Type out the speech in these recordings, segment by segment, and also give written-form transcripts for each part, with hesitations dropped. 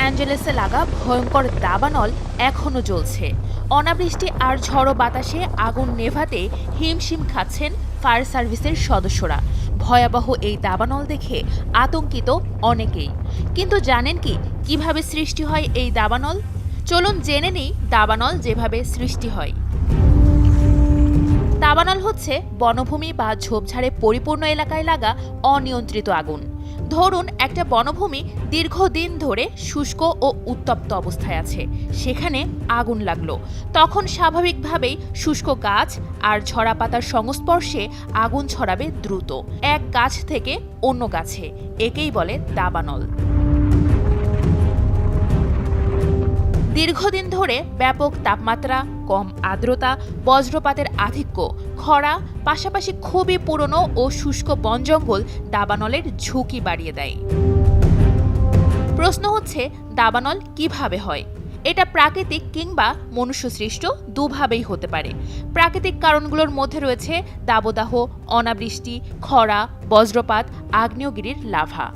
অ্যাঞ্জেলেসে লাগা ভয়ঙ্কর দাবানল এখনো জ্বলছে। অনাবৃষ্টি আর ঝড়ো বাতাসে আগুন নেভাতে হিমশিম খাচ্ছেন ফায়ার সার্ভিসের সদস্যরা। ভয়াবহ এই দাবানল দেখে আতঙ্কিত অনেকেই। কিন্তু জানেন কি কিভাবে সৃষ্টি হয় এই দাবানল? চলুন জেনে নিই দাবানল যেভাবে সৃষ্টি হয়। দাবানল হচ্ছে বনভূমি বা ঝোপঝাড়ে পরিপূর্ণ এলাকায় লাগা অনিয়ন্ত্রিত আগুন। ধরুন একটা বনভূমি দীর্ঘদিন ধরে শুষ্ক ও উত্তপ্ত অবস্থায় আছে, সেখানে আগুন লাগলো। তখন স্বাভাবিকভাবেই শুষ্ক গাছ আর ঝরা পাতার সংস্পর্শে আগুন ছড়াবে দ্রুত এক গাছ থেকে অন্য গাছে। একেই বলে দাবানল। দীর্ঘদিন ধরে ব্যাপক তাপমাত্রা, কম আর্দ্রতা, বজ্রপাতের আধিক্য, খরা, পাশাপাশি খুবই পুরনো ও শুষ্ক বন জঙ্গল দাবানলের ঝুঁকি বাড়িয়ে দেয়। প্রশ্ন হচ্ছে, দাবানল কিভাবে হয়? এটা প্রাকৃতিক কিংবা মনুষ্যসৃষ্ট দুভাবেই হতে পারে। প্রাকৃতিক কারণগুলোর মধ্যে রয়েছে দাবদাহ, অনাবৃষ্টি, খরা, বজ্রপাত, আগ্নেয়গিরির লাভা।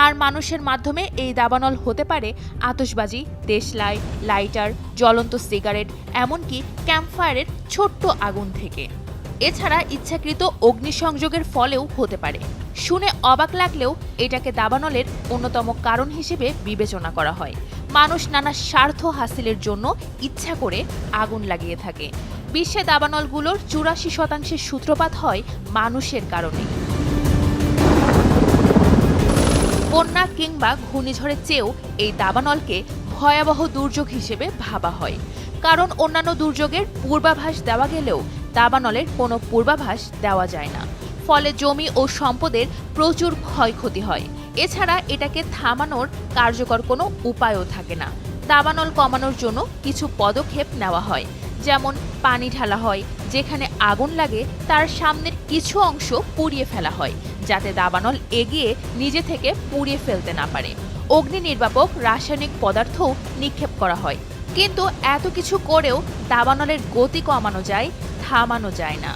আর মানুষের মাধ্যমে এই দাবানল হতে পারে আতশবাজি, দেশলাই, লাইটার, জ্বলন্ত সিগারেট, এমনকি ক্যাম্পফায়ারের ছোট্ট আগুন থেকে। এছাড়া ইচ্ছাকৃত অগ্নিসংযোগের ফলেও হতে পারে। শুনে অবাক লাগলেও এটাকে দাবানলের অন্যতম কারণ হিসেবে বিবেচনা করা হয়। মানুষ নানা স্বার্থ হাসিলের জন্য ইচ্ছা করে আগুন লাগিয়ে থাকে। বিশ্বে দাবানলগুলোর ৮৪% সূত্রপাত হয় মানুষের কারণে। বন্যা কিংবা ঘূর্ণিঝড়ের চেয়েও এই দাবানলকে ভয়াবহ দুর্যোগ হিসেবে ভাবা হয়। কারণ অন্যান্য দুর্যোগের পূর্বাভাস দেওয়া গেলেও দাবানলের কোনো পূর্বাভাস দেওয়া যায় না। ফলে জমি ও সম্পদের প্রচুর ক্ষয়ক্ষতি হয়। এছাড়া এটাকে থামানোর কার্যকর কোনো উপায়ও থাকে না। দাবানল কমানোর জন্য কিছু পদক্ষেপ নেওয়া হয়, যেমন পানি ঢালা হয়, যেখানে আগুন লাগে তার সামনের কিছু অংশ পুড়িয়ে ফেলা হয়, যাতে দাবানল এগিয়ে নিজে থেকে পুড়িয়ে ফেলতে না পারে। অগ্নি নির্বাপক রাসায়নিক পদার্থও নিক্ষেপ করা হয়। কিন্তু এত কিছু করেও দাবানলের গতি কমানো যায়, থামানো যায় না।